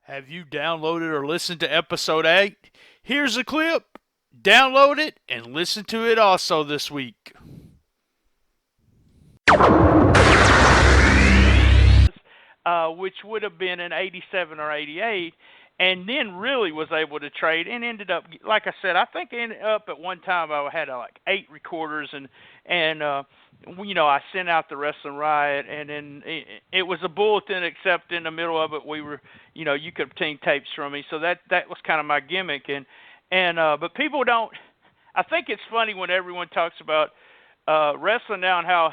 Have you downloaded or listened to episode 8? Here's a clip. Download it and listen to it also this week. Which would have been in 87 or 88, and then really was able to trade and ended up, like I said, I think I ended up at one time I had like 8 recorders and I sent out the Wrestling Riot, and then it was a bulletin, except in the middle of it we were, you could obtain tapes from me, so that was kind of my gimmick, but people don't. I think it's funny when everyone talks about wrestling now and how,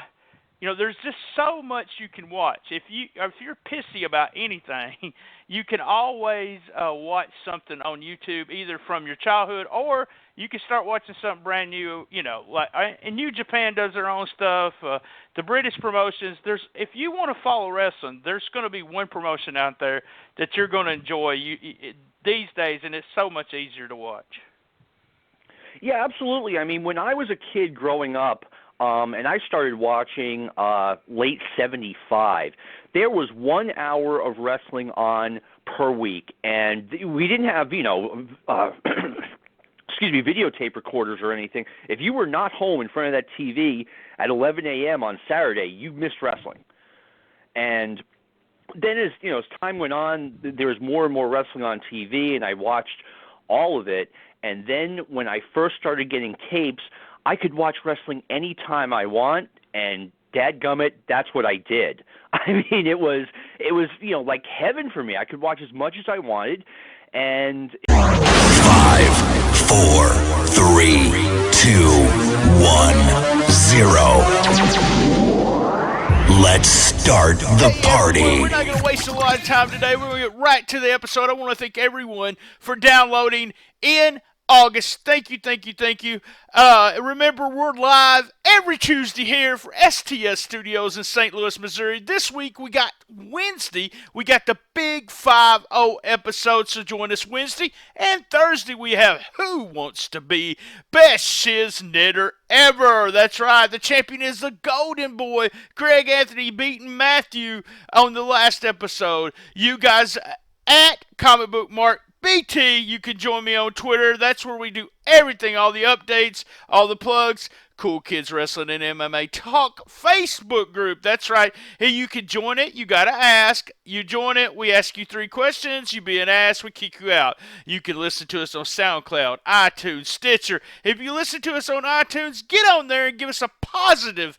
there's just so much you can watch. If you're pissy about anything, you can always watch something on YouTube, either from your childhood or you can start watching something brand new. And New Japan does their own stuff. The British promotions. If you want to follow wrestling, there's going to be one promotion out there that you're going to enjoy these days, and it's so much easier to watch. Yeah, absolutely. I mean, when I was a kid growing up, and I started watching late 75, there was 1 hour of wrestling on per week, and we didn't have, videotape recorders or anything. If you were not home in front of that TV at 11 a.m. on Saturday, you missed wrestling. And then as time went on, there was more and more wrestling on TV, and I watched all of it. And then when I first started getting tapes, I could watch wrestling anytime I want, and dadgummit, that's what I did. I mean, it was like heaven for me. I could watch as much as I wanted, and 5, 4, 3, 2, 1, 0. Let's start the party. We're not going to waste a lot of time today. We're going to get right to the episode. I want to thank everyone for downloading in August. Thank you. Remember, we're live every Tuesday here for STS Studios in St. Louis, Missouri. This week, Wednesday, we got the Big 5-0 episode, so join us Wednesday. And Thursday, we have Who Wants to Be Best Shiz Knitter Ever. That's right, the champion is the Golden Boy, Greg Anthony, beating Matthew on the last episode. You guys at Comic Book Mark BT, you can join me on Twitter. That's where we do everything, all the updates, all the plugs. Cool Kids Wrestling and MMA Talk Facebook group. That's right. Hey, you can join it. You got to ask. You join it. We ask you 3 questions. You be an ass. We kick you out. You can listen to us on SoundCloud, iTunes, Stitcher. If you listen to us on iTunes, get on there and give us a positive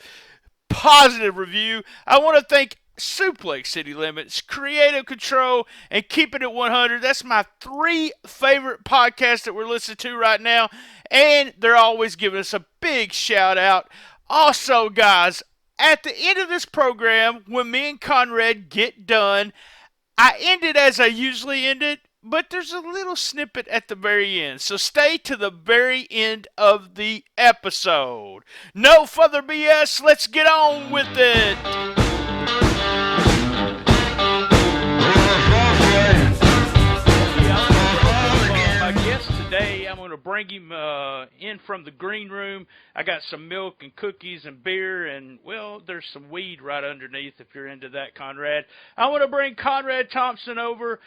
review. I want to thank Suplex City Limits, Creative Control, and Keeping It 100. That's my 3 favorite podcasts that we're listening to right now, and they're always giving us a big shout out. Also, guys, at the end of this program, when me and Conrad get done, I end it as I usually end it, but there's a little snippet at the very end, so stay to the very end of the episode. No further BS, let's get on with it. Today I'm going to bring him in from the green room. I got some milk and cookies and beer, and, well, there's some weed right underneath if you're into that, Conrad. I want to bring Conrad Thompson over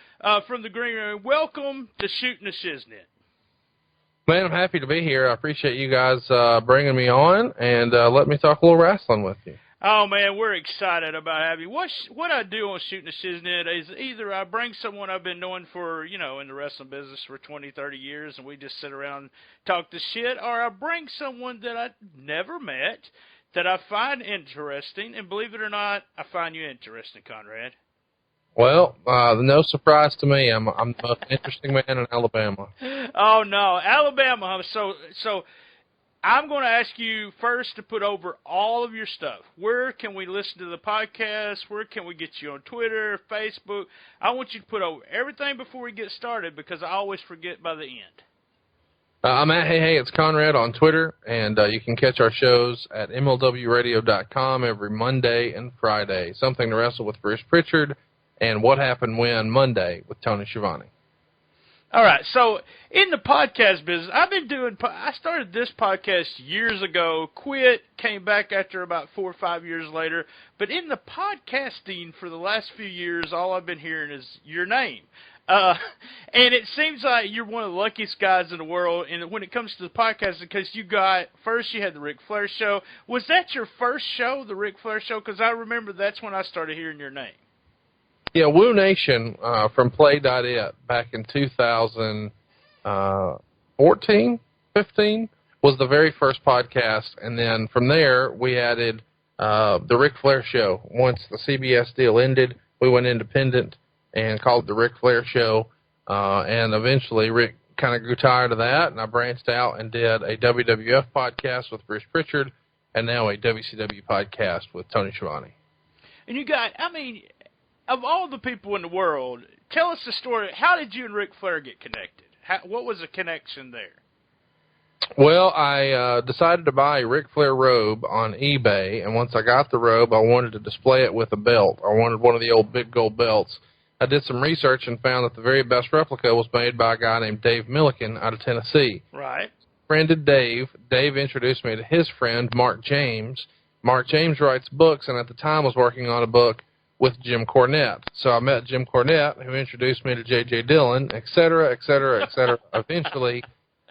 from the green room. Welcome to Shooting the Shiznit. Man, I'm happy to be here. I appreciate you guys bringing me on and let me talk a little wrestling with you. Oh, man, we're excited about having you. What I do on Shooting the Shiznit is either I bring someone I've been knowing for, in the wrestling business for 20, 30 years, and we just sit around and talk the shit, or I bring someone that I've never met that I find interesting, and believe it or not, I find you interesting, Conrad. Well, no surprise to me. I'm the most interesting man in Alabama. Oh, no, Alabama. So I'm going to ask you first to put over all of your stuff. Where can we listen to the podcast? Where can we get you on Twitter, Facebook? I want you to put over everything before we get started because I always forget by the end. I'm at Hey, it's Conrad on Twitter, and you can catch our shows at MLWradio.com every Monday and Friday. Something to Wrestle with Bruce Pritchard and What Happened When Monday with Tony Schiavone. All right, so in the podcast business, I started this podcast years ago, quit, came back after about 4 or 5 years later, but in the podcasting for the last few years, all I've been hearing is your name. And it seems like you're one of the luckiest guys in the world. And when it comes to the podcast, because you had the Ric Flair show. Was that your first show, the Ric Flair show? Because I remember that's when I started hearing your name. Yeah, Woo Nation from Play.it back in 2014, 15 was the very first podcast. And then from there, we added the Ric Flair show. Once the CBS deal ended, we went independent and called it the Ric Flair show. And eventually, Rick kind of grew tired of that, and I branched out and did a WWF podcast with Bruce Pritchard, and now a WCW podcast with Tony Schiavone. And you got, of all the people in the world, tell us the story. How did you and Ric Flair get connected? What was the connection there? Well, I decided to buy a Ric Flair robe on eBay, and once I got the robe, I wanted to display it with a belt. I wanted one of the old big gold belts. I did some research and found that the very best replica was made by a guy named Dave Milliken out of Tennessee. Right. Friended Dave. Dave introduced me to his friend, Mark James. Mark James writes books, and at the time was working on a book with Jim Cornette. So I met Jim Cornette, who introduced me to J.J. Dillon, et cetera, et cetera, et cetera. Eventually,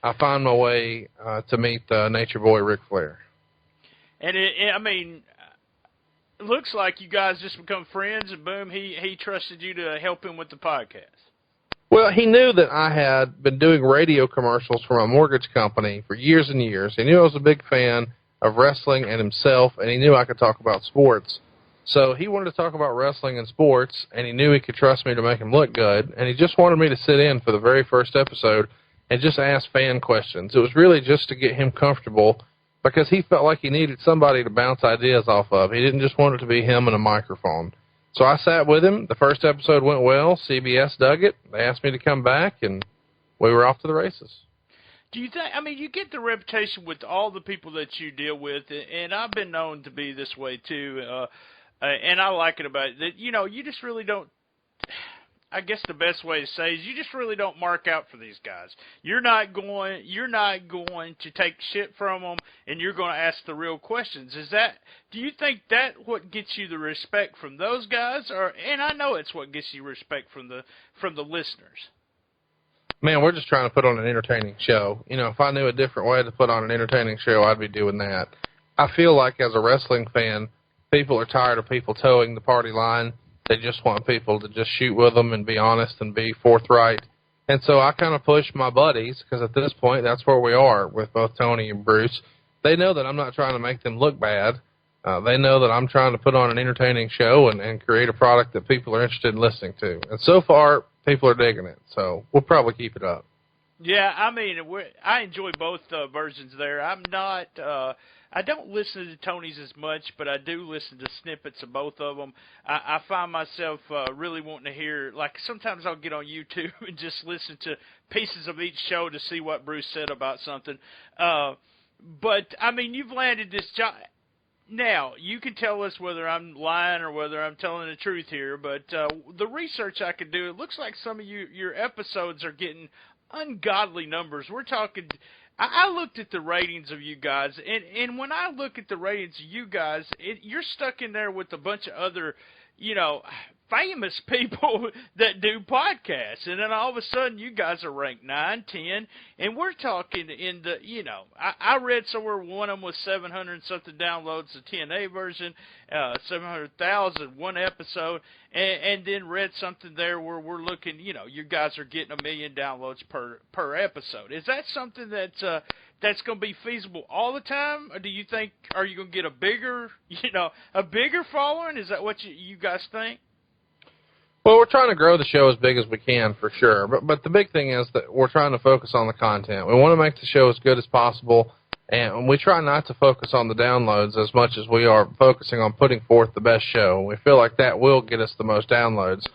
I found my way to meet Nature Boy Ric Flair. And, it looks like you guys just become friends, and boom, he trusted you to help him with the podcast. Well, he knew that I had been doing radio commercials for my mortgage company for years and years. He knew I was a big fan of wrestling and himself, and he knew I could talk about sports. So he wanted to talk about wrestling and sports, and he knew he could trust me to make him look good, and he just wanted me to sit in for the very first episode and just ask fan questions. It was really just to get him comfortable, because he felt like he needed somebody to bounce ideas off of. He didn't just want it to be him and a microphone. So I sat with him. The first episode went well. CBS dug it. They asked me to come back, and we were off to the races. Do you think, you get the reputation with all the people that you deal with, and I've been known to be this way too, and I like it about it, that, you just really don't, I guess the best way to say is you just really don't mark out for these guys. You're not going to take shit from them, and you're going to ask the real questions. Do you think that what gets you the respect from those guys, and I know it's what gets you respect from the listeners? Man, we're just trying to put on an entertaining show. If I knew a different way to put on an entertaining show, I'd be doing that. I feel like as a wrestling fan, people are tired of people towing the party line. They just want people to just shoot with them and be honest and be forthright. And so I kind of push my buddies, because at this point, that's where we are with both Tony and Bruce. They know that I'm not trying to make them look bad. They know that I'm trying to put on an entertaining show and create a product that people are interested in listening to. And so far, people are digging it. So we'll probably keep it up. Yeah, I enjoy both versions there. I don't listen to Tony's as much, but I do listen to snippets of both of them. I find myself really wanting to hear, like sometimes I'll get on YouTube and just listen to pieces of each show to see what Bruce said about something. But, you've landed this job. Now, you can tell us whether I'm lying or whether I'm telling the truth here, but the research I could do, it looks like some of your episodes are getting ungodly numbers. We're talking... I looked at the ratings of you guys, and when I look at the ratings of you guys, you're stuck in there with a bunch of other, famous people that do podcasts, and then all of a sudden you guys are ranked 9, 10, and we're talking in the, I read somewhere one of them was 700 and something downloads, the TNA version, 700,000 one episode, and then read something there where we're looking, you guys are getting 1 million downloads per episode. Is that something that's going to be feasible all the time, or do you think, are you going to get a bigger following? Is that what you guys think? Well, we're trying to grow the show as big as we can, for sure. But the big thing is that we're trying to focus on the content. We want to make the show as good as possible, and we try not to focus on the downloads as much as we are focusing on putting forth the best show. We feel like that will get us the most downloads.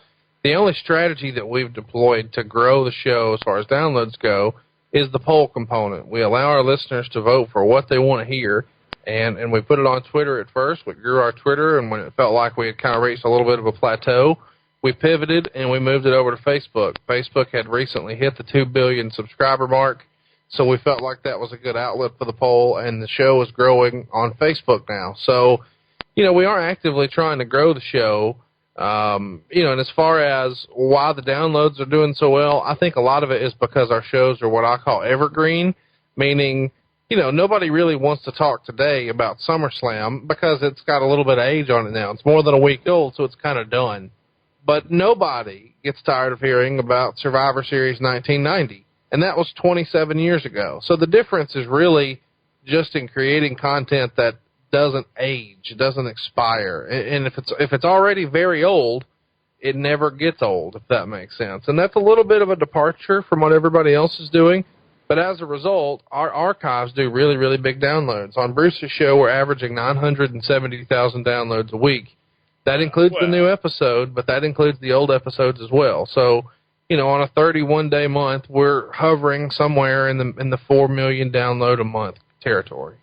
The only strategy that we've deployed to grow the show as far as downloads go is the poll component. We allow our listeners to vote for what they want to hear, and we put it on Twitter at first. We grew our Twitter, and when it felt like we had kind of reached a little bit of a plateau, we pivoted and we moved it over to Facebook. Facebook had recently hit the 2 billion subscriber mark, so we felt like that was a good outlet for the poll, and the show is growing on Facebook now. So, we are actively trying to grow the show. And as far as why the downloads are doing so well, I think a lot of it is because our shows are what I call evergreen, meaning, nobody really wants to talk today about SummerSlam because it's got a little bit of age on it now. It's more than a week old, so it's kind of done. But nobody gets tired of hearing about Survivor Series 1990, and that was 27 years ago. So the difference is really just in creating content that doesn't age, it doesn't expire. And if it's already very old, it never gets old, if that makes sense. And that's a little bit of a departure from what everybody else is doing. But as a result, our archives do really, really big downloads. On Bruce's show, we're averaging 970,000 downloads a week. That includes the new episode, but that includes the old episodes as well. So, on a 31-day month, we're hovering somewhere in the 4 million download a month territory.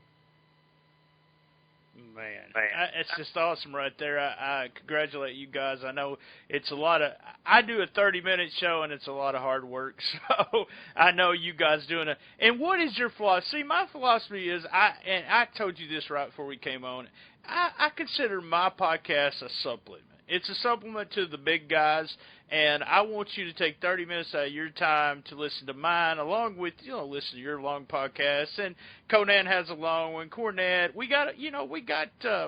It's just awesome right there. I congratulate you guys. I know it's a lot of – I do a 30-minute show, and it's a lot of hard work. So I know you guys doing it. And what is your philosophy? See, my philosophy is I told you this right before we came on. I consider my podcast a supplement. It's a supplement to the big guys, and I want you to take 30 minutes out of your time to listen to mine, along with, listen to your long podcast. And Conan has a long one. Cornette, we got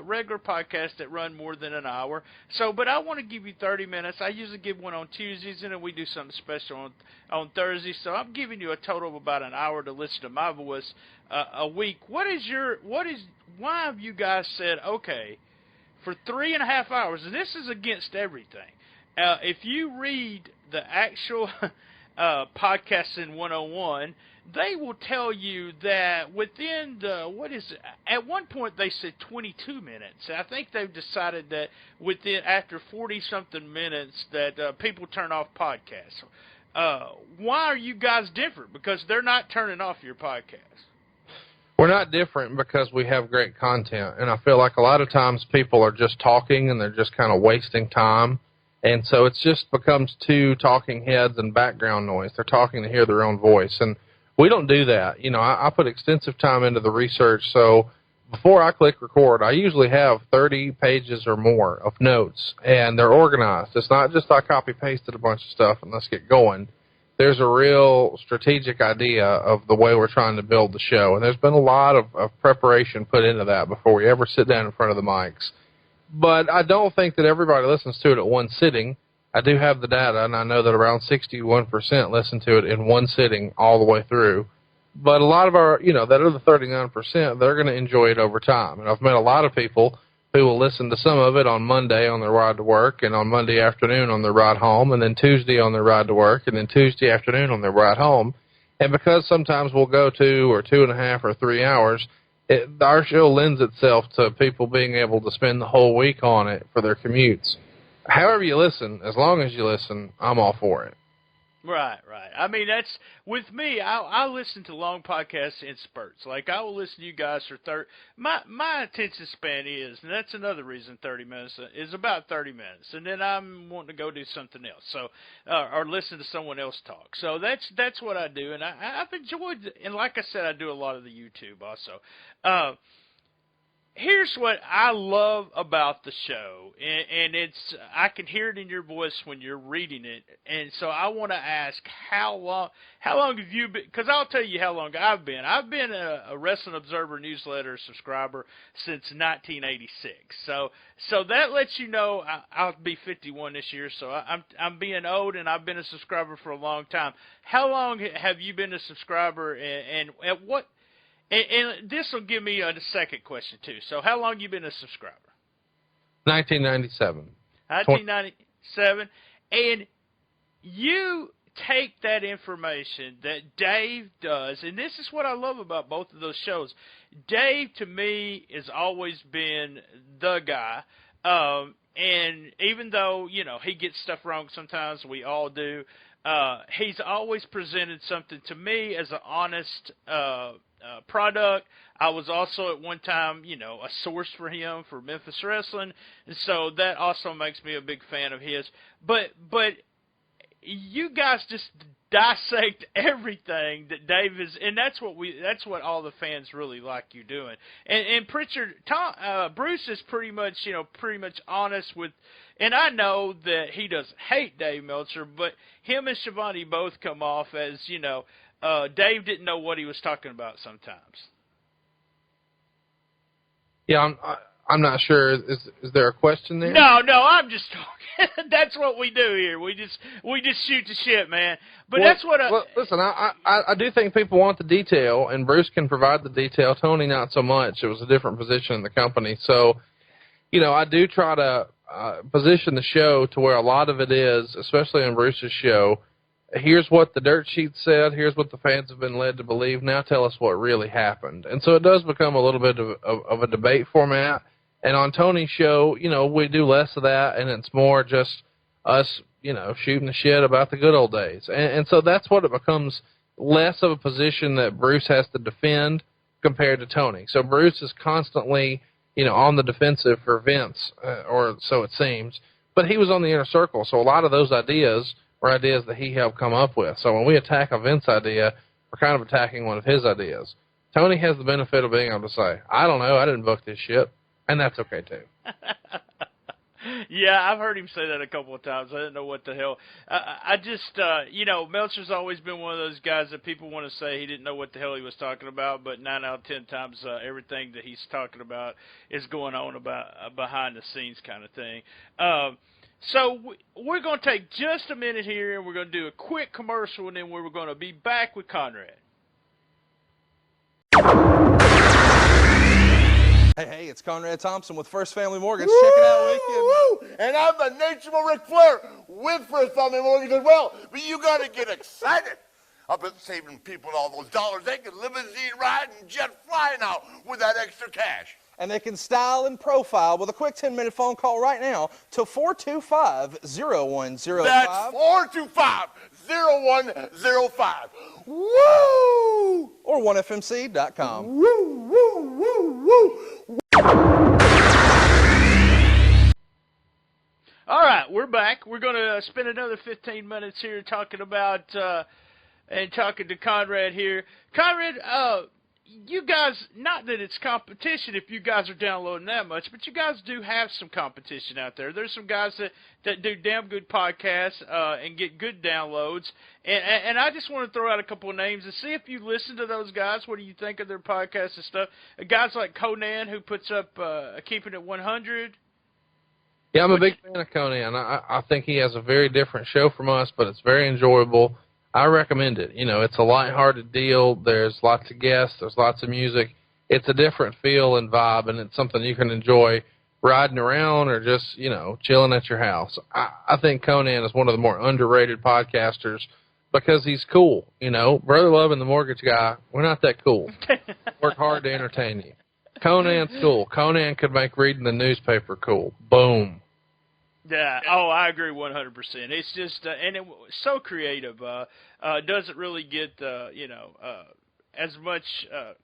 regular podcasts that run more than an hour. So, but I want to give you 30 minutes. I usually give one on Tuesdays, and then we do something special on Thursdays. So I'm giving you a total of about an hour to listen to my voice a week. Why have you guys said, okay, for 3.5 hours, and this is against everything. If you read the actual Podcasting 101, they will tell you that within at one point they said 22 minutes. I think they've decided that after 40-something minutes that people turn off podcasts. Why are you guys different? Because they're not turning off your podcast. We're not different because we have great content, and I feel like a lot of times people are just talking and they're just kind of wasting time, and so it just becomes two talking heads and background noise. They're talking to hear their own voice, and we don't do that. I put extensive time into the research, so before I click record, I usually have 30 pages or more of notes, and they're organized. It's not just I copy-pasted a bunch of stuff and let's get going. There's a real strategic idea of the way we're trying to build the show, and there's been a lot of preparation put into that before we ever sit down in front of the mics. But I don't think that everybody listens to it at one sitting. I do have the data, and I know that around 61% listen to it in one sitting all the way through. But a lot of our, that other 39%, they're going to enjoy it over time. And I've met a lot of people who will listen to some of it on Monday on their ride to work, and on Monday afternoon on their ride home, and then Tuesday on their ride to work, and then Tuesday afternoon on their ride home. And because sometimes we'll go 2 or 2.5 or 3 hours, our show lends itself to people being able to spend the whole week on it for their commutes. However you listen, as long as you listen, I'm all for it. Right. I mean, that's, with me, I listen to long podcasts in spurts. Like, I will listen to you guys for 30, my attention span is, and that's another reason 30 minutes, is about 30 minutes. And then I'm wanting to go do something else, so, or listen to someone else talk. So that's what I do, and I've enjoyed, and like I said, I do a lot of the YouTube also. Here's what I love about the show, and it's, I can hear it in your voice when you're reading it, and so I want to ask, how long have you been, because I'll tell you how long I've been. I've been a Wrestling Observer newsletter subscriber since 1986, so that lets you know I'll be 51 this year, so I'm being old, and I've been a subscriber for a long time. How long have you been a subscriber, and at what? And this will give me a second question, too. So how long have you been a subscriber? 1997. 1997. And you take that information that Dave does, and this is what I love about both of those shows. Dave, to me, has always been the guy. And even though, he gets stuff wrong sometimes, we all do, he's always presented something to me as an honest product. I was also at one time, a source for him for Memphis Wrestling, and so that also makes me a big fan of his. But you guys just dissect everything that Dave is, and that's what all the fans really like you doing. And Pritchard, Bruce is pretty much honest with, and I know that he doesn't hate Dave Meltzer, but him and Shivani both come off as, Dave didn't know what he was talking about sometimes. Yeah, I'm not sure. Is there a question there? No, I'm just talking. That's what we do here. We just shoot the shit, man. But that's what. Listen, I do think people want the detail, and Bruce can provide the detail. Tony, not so much. It was a different position in the company, so I do try to position the show to where a lot of it is, especially on Bruce's show. Here's what the dirt sheet said. Here's what the fans have been led to believe. Now tell us what really happened. And so it does become a little bit of a debate format. And on Tony's show, we do less of that, and it's more just us, shooting the shit about the good old days. And so that's what it becomes, less of a position that Bruce has to defend compared to Tony. So Bruce is constantly, on the defensive for Vince, or so it seems. But he was on the inner circle, so a lot of those ideas were ideas that he helped come up with. So when we attack a Vince idea, we're kind of attacking one of his ideas. Tony has the benefit of being able to say, I don't know, I didn't book this shit. And that's okay, too. Yeah, I've heard him say that a couple of times. I didn't know what the hell. I just, Meltzer's always been one of those guys that people want to say he didn't know what the hell he was talking about, but 9 out of 10 times everything that he's talking about is going on about behind the scenes kind of thing. So we're going to take just a minute here, and we're going to do a quick commercial, and then we're going to be back with Conrad. Hey, it's Conrad Thompson with First Family Mortgage. Check it out, Weekend. And I'm the natural Ric Flair with First Family Mortgage as well. But you got to get excited. I've been saving people all those dollars. They can limousine ride and jet fly now with that extra cash. And they can style and profile with a quick 10-minute phone call right now to 425-0105. That's 425-0105. Woo! Or 1FMC.com. Woo, woo, woo, woo. All right, we're back. We're going to spend another 15 minutes here talking about and talking to Conrad here. Conrad, you guys, not that it's competition if you guys are downloading that much, but you guys do have some competition out there. There's some guys that do damn good podcasts and get good downloads. And I just want to throw out a couple of names and see if you listen to those guys. What do you think of their podcasts and stuff? Guys like Conan, who puts up Keeping It 100. Yeah, I'm a big fan of Conan. I think he has a very different show from us, but it's very enjoyable. I recommend it. It's a lighthearted deal. There's lots of guests. There's lots of music. It's a different feel and vibe, and it's something you can enjoy riding around or just, chilling at your house. I think Conan is one of the more underrated podcasters because he's cool. Brother Love and the Mortgage Guy, we're not that cool. Work hard to entertain you. Conan's cool. Conan could make reading the newspaper cool. Boom. Yeah. Oh, I agree 100%. It's just, and it's so creative. Doesn't really get, as much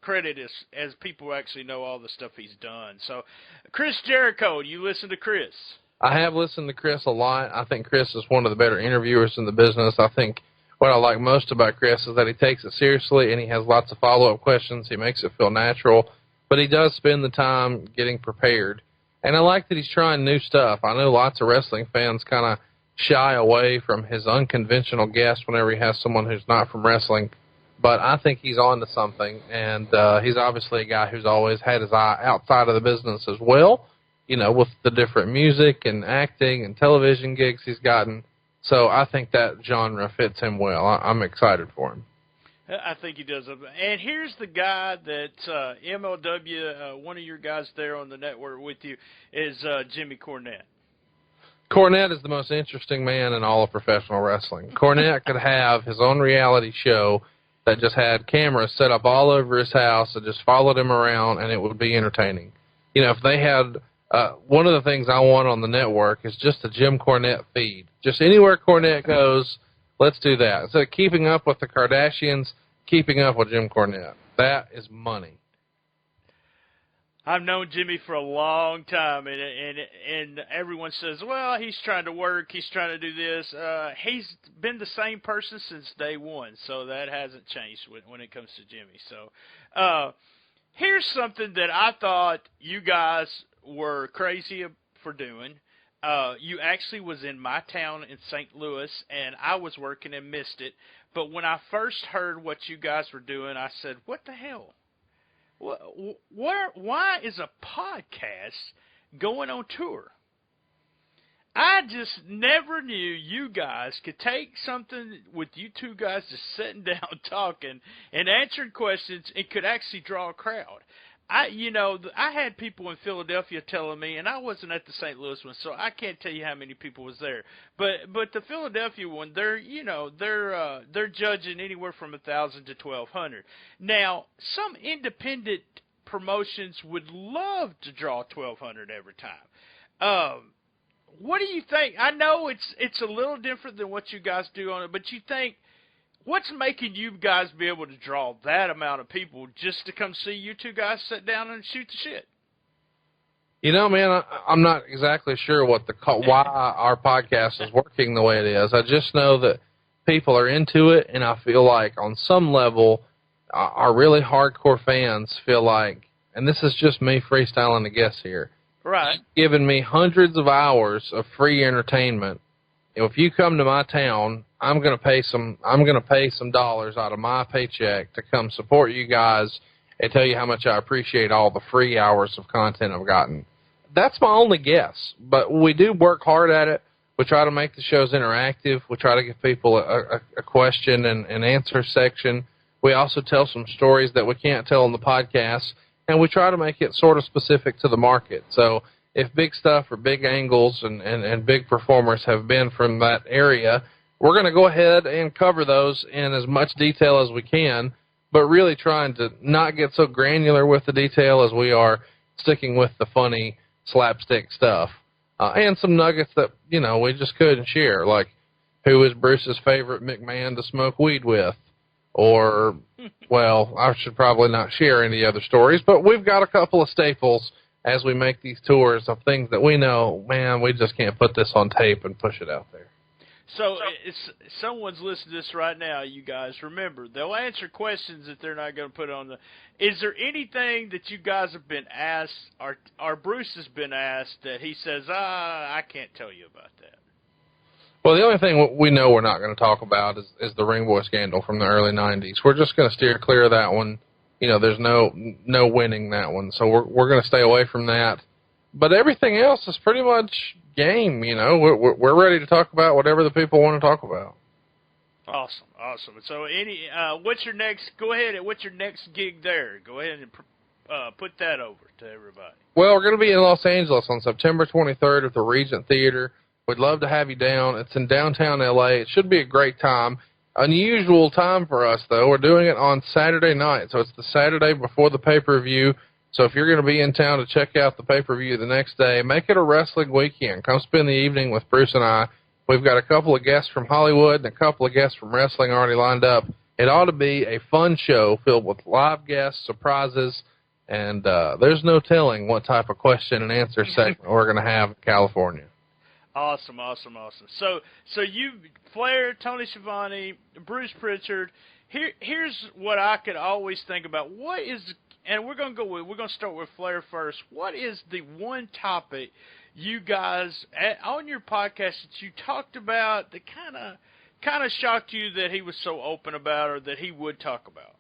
credit as people actually know all the stuff he's done. So, Chris Jericho, you listen to Chris? I have listened to Chris a lot. I think Chris is one of the better interviewers in the business. I think what I like most about Chris is that he takes it seriously and he has lots of follow-up questions. He makes it feel natural, but he does spend the time getting prepared. And I like that he's trying new stuff. I know lots of wrestling fans kind of shy away from his unconventional guests whenever he has someone who's not from wrestling. But I think he's on to something, and he's obviously a guy who's always had his eye outside of the business as well, with the different music and acting and television gigs he's gotten. So I think that genre fits him well. I'm excited for him. I think he does. And here's the guy that MLW, one of your guys there on the network with you, is Jimmy Cornette. Cornette is the most interesting man in all of professional wrestling. Cornette could have his own reality show that just had cameras set up all over his house that just followed him around, and it would be entertaining. If they had one of the things I want on the network is just a Jim Cornette feed. Just anywhere Cornette goes, let's do that. So keeping up with the Kardashians, keeping up with Jim Cornette. That is money. I've known Jimmy for a long time, and everyone says, well, he's trying to work, he's trying to do this. He's been the same person since day one, so that hasn't changed when it comes to Jimmy. So here's something that I thought you guys were crazy for doing. You actually was in my town in St. Louis, and I was working and missed it. But when I first heard what you guys were doing, I said, what the hell? Why is a podcast going on tour? I just never knew you guys could take something with you two guys just sitting down talking and answering questions and could actually draw a crowd. I had people in Philadelphia telling me, and I wasn't at the St. Louis one, so I can't tell you how many people was there. But the Philadelphia one, they're judging anywhere from 1,000 to 1,200. Now, some independent promotions would love to draw 1,200 every time. What do you think? I know it's a little different than what you guys do on it, but you think, what's making you guys be able to draw that amount of people just to come see you two guys sit down and shoot the shit? You know, man, I'm not exactly sure why our podcast is working the way it is. I just know that people are into it, and I feel like on some level, our really hardcore fans feel like, and this is just me freestyling a guess here, right? Giving me hundreds of hours of free entertainment. If you come to my town, I'm going to pay some dollars out of my paycheck to come support you guys and tell you how much I appreciate all the free hours of content I've gotten. That's my only guess, but we do work hard at it. We try to make the shows interactive. We try to give people a question and answer section. We also tell some stories that we can't tell on the podcast, and we try to make it sort of specific to the market. So if big stuff or big angles and big performers have been from that area, we're going to go ahead and cover those in as much detail as we can, but really trying to not get so granular with the detail as we are sticking with the funny slapstick stuff. And some nuggets that, we just couldn't share, like who is Bruce's favorite McMahon to smoke weed with? Or, well, I should probably not share any other stories, but we've got a couple of staples as we make these tours of things that we know, man, we just can't put this on tape and push it out there. So someone's listening to this right now, you guys. Remember, they'll answer questions that they're not going to put on the... Is there anything that you guys have been asked, or Bruce has been asked, that he says, I can't tell you about that? Well, the only thing we know we're not going to talk about is the Ring Boy scandal from the early 90s. We're just going to steer clear of that one. There's no winning that one, so we're going to stay away from that. But everything else is pretty much game. We're ready to talk about whatever the people want to talk about. Awesome. So, what's your next? Go ahead. What's your next gig there? Go ahead and put that over to everybody. Well, we're going to be in Los Angeles on September 23rd at the Regent Theater. We'd love to have you down. It's in downtown L.A. It should be a great time. Unusual time for us, though. We're doing it on Saturday night, so it's the Saturday before the pay-per-view. So if you're going to be in town to check out the pay-per-view the next day, make it a wrestling weekend. Come spend the evening with Bruce and I. We've got a couple of guests from Hollywood and a couple of guests from wrestling already lined up. It ought to be a fun show filled with live guests, surprises, and there's no telling what type of question and answer segment we're going to have in California. Awesome. So you, Flair, Tony Schiavone, Bruce Pritchard. Here's what I could always think about. What is, and we're going to start with Flair first. What is the one topic you guys on your podcast that you talked about that kind of shocked you that he was so open about, or that he would talk about?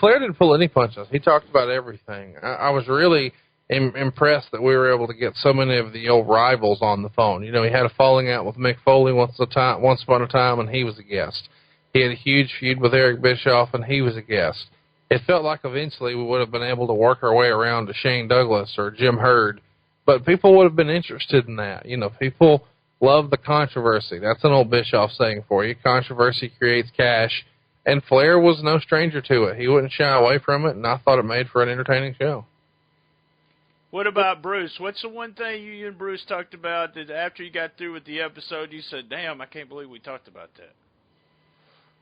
Flair didn't pull any punches. He talked about everything. I was really impressed that we were able to get so many of the old rivals on the phone. He had a falling out with Mick Foley once upon a time, and he was a guest. He had a huge feud with Eric Bischoff, and he was a guest. It felt like eventually we would have been able to work our way around to Shane Douglas or Jim Herd, but people would have been interested in that. People love the controversy. That's an old Bischoff saying for you. Controversy creates cash, and Flair was no stranger to it. He wouldn't shy away from it, and I thought it made for an entertaining show. What about Bruce? What's the one thing you and Bruce talked about that after you got through with the episode, you said, damn, I can't believe we talked about that?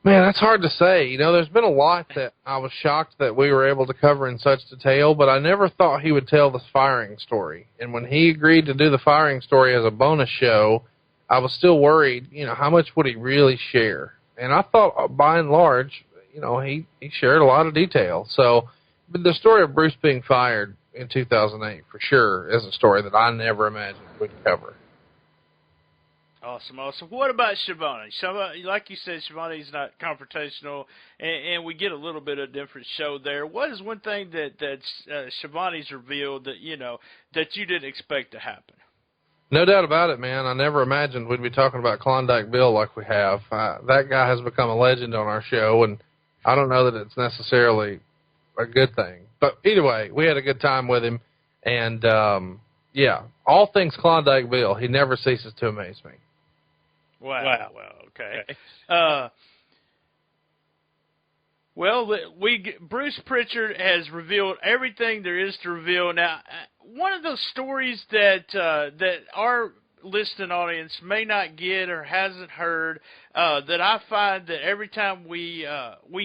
Man, that's hard to say. You know, there's been a lot that I was shocked that we were able to cover in such detail, but I never thought he would tell the firing story. And when he agreed to do the firing story as a bonus show, I was still worried, you know, how much would he really share? And I thought, by and large, you know, he shared a lot of detail. So but the story of Bruce being fired in 2008, for sure, is a story that I never imagined we'd cover. Awesome. What about Shivani? Like you said, Shivani's not confrontational, and we get a little bit of a different show there. What is one thing that Shivani's revealed that, you know, that you didn't expect to happen? No doubt about it, man. I never imagined we'd be talking about Klondike Bill like we have. That guy has become a legend on our show, and I don't know that it's necessarily a good thing. But either way, we had a good time with him, and, yeah, all things Klondike Bill. He never ceases to amaze me. Wow. Okay. Bruce Pritchard has revealed everything there is to reveal. Now, one of those stories that our listening audience may not get or hasn't heard, that I find that every time we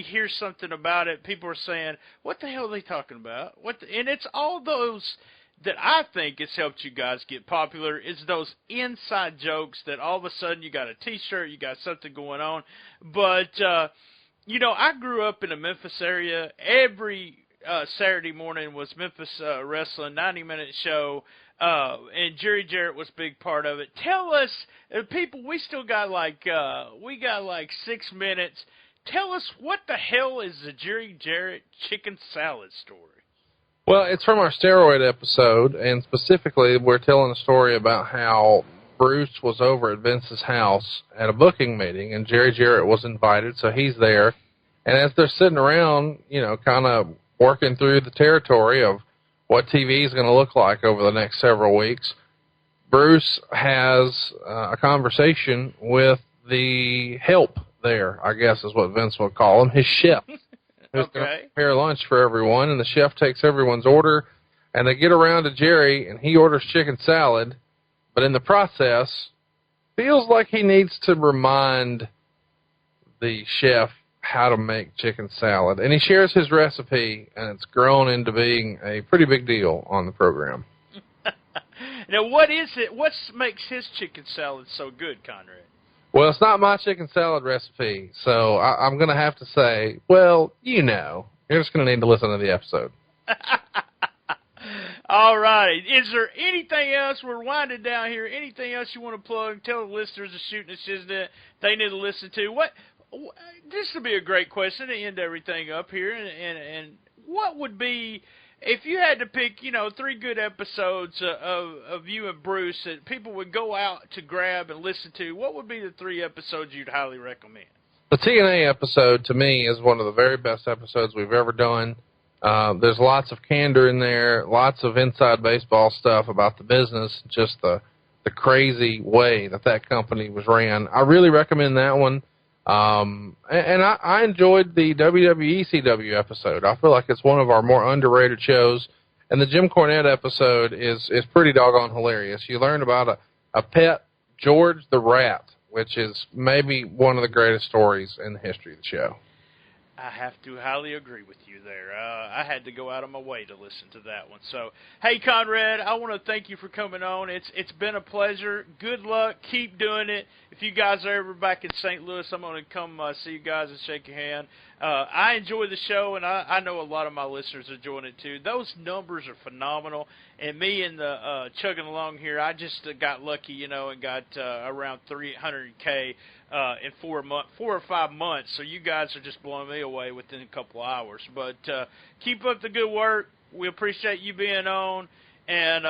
hear something about it, people are saying, "What the hell are they talking about?" And it's all those that I think has helped you guys get popular is those inside jokes that all of a sudden you got a T-shirt, you got something going on. But, you know, I grew up in the Memphis area. Every Saturday morning was Memphis Wrestling, 90-minute show, and Jerry Jarrett was a big part of it. Tell us, people, we still got like 6 minutes. Tell us, what the hell is the Jerry Jarrett chicken salad story? Well, it's from our steroid episode, and specifically we're telling a story about how Bruce was over at Vince's house at a booking meeting, and Jerry Jarrett was invited, so he's there. And as they're sitting around, you know, kind of working through the territory of what TV is going to look like over the next several weeks, Bruce has a conversation with the help there, I guess is what Vince would call him, his chef. Who's going to prepare lunch for everyone, and the chef takes everyone's order, and they get around to Jerry, and he orders chicken salad, but in the process, feels like he needs to remind the chef how to make chicken salad, and he shares his recipe, and it's grown into being a pretty big deal on the program. Now, what is it? What makes his chicken salad so good, Conrad? Well, it's not my chicken salad recipe, so I'm going to have to say, well, you know, you're just going to need to listen to the episode. All right. Is there anything else? We're winding down here. Anything else you want to plug? Tell the listeners of Shooting the Shiznit they need to listen to. This would be a great question to end everything up here. And what would be, if you had to pick, you know, 3 good episodes of you and Bruce that people would go out to grab and listen to, what would be the 3 episodes you'd highly recommend? The TNA episode, to me, is one of the very best episodes we've ever done. There's lots of candor in there, lots of inside baseball stuff about the business, just the crazy way that company was ran. I really recommend that one. And I enjoyed the WWE CW episode. I feel like it's one of our more underrated shows. And the Jim Cornette episode is pretty doggone hilarious. You learn about a pet, George the Rat, which is maybe one of the greatest stories in the history of the show. I have to highly agree with you there. I had to go out of my way to listen to that one. So, hey, Conrad, I want to thank you for coming on. It's been a pleasure. Good luck. Keep doing it. If you guys are ever back in St. Louis, I'm going to come see you guys and shake your hand. I enjoy the show, and I know a lot of my listeners are enjoying it too. Those numbers are phenomenal. And me and the chugging along here, I just got lucky, you know, and got around 300K in 4 or 5 months. So you guys are just blowing me away within a couple of hours. But keep up the good work. We appreciate you being on. And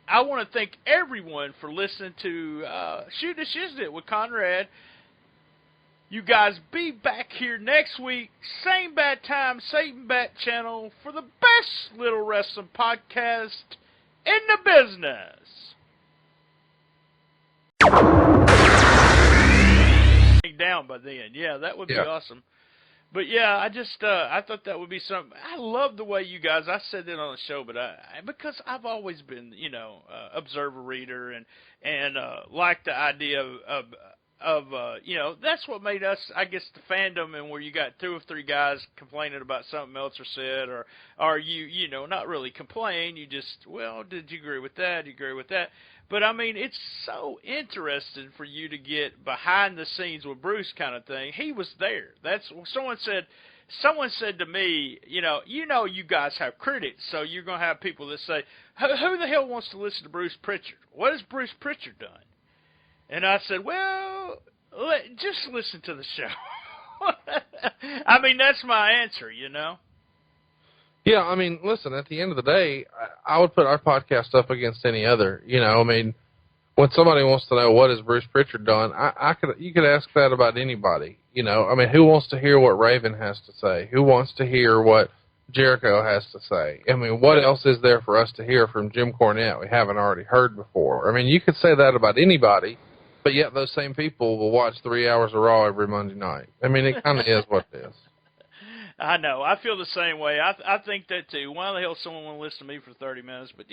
I want to thank everyone for listening to Shoot the Shiznit with Conrad. You guys be back here next week, same bat time, same bat channel, for the best little wrestling podcast in the business. Down by then. Yeah, that would be awesome. But yeah, I thought that would be something. I love the way you guys, I said that on the show, but because I've always been, you know, observer reader and like the idea of that's what made us, I guess, the fandom, and where you got 2 or 3 guys complaining about something Meltzer said, or you not really complain, you just, well, did you agree with that? Did you agree with that? But, I mean, it's so interesting for you to get behind the scenes with Bruce kind of thing. He was there. Someone said to me, you guys have critics, so you're going to have people that say, who the hell wants to listen to Bruce Pritchard? What has Bruce Pritchard done? And I said, well, just listen to the show. I mean, that's my answer, Yeah, I mean, listen, at the end of the day, I would put our podcast up against any other. I mean, when somebody wants to know what has Bruce Pritchard done, you could ask that about anybody. I mean, who wants to hear what Raven has to say? Who wants to hear what Jericho has to say? I mean, what else is there for us to hear from Jim Cornette we haven't already heard before? I mean, you could say that about anybody, but yet those same people will watch 3 hours of Raw every Monday night. I mean, it kind of is what it is. I know. I feel the same way. I think that, too. Why the hell someone want to listen to me for 30 minutes? But,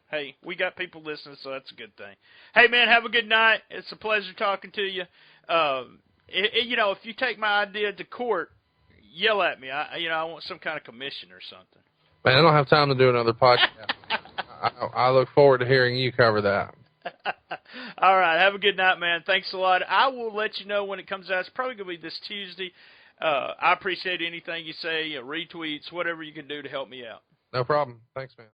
hey, we got people listening, so that's a good thing. Hey, man, have a good night. It's a pleasure talking to you. If you take my idea to court, yell at me. I want some kind of commission or something. Man, I don't have time to do another podcast. I look forward to hearing you cover that. All right. Have a good night, man. Thanks a lot. I will let you know when it comes out. It's probably going to be this Tuesday. I appreciate anything you say, retweets, whatever you can do to help me out. No problem. Thanks, man.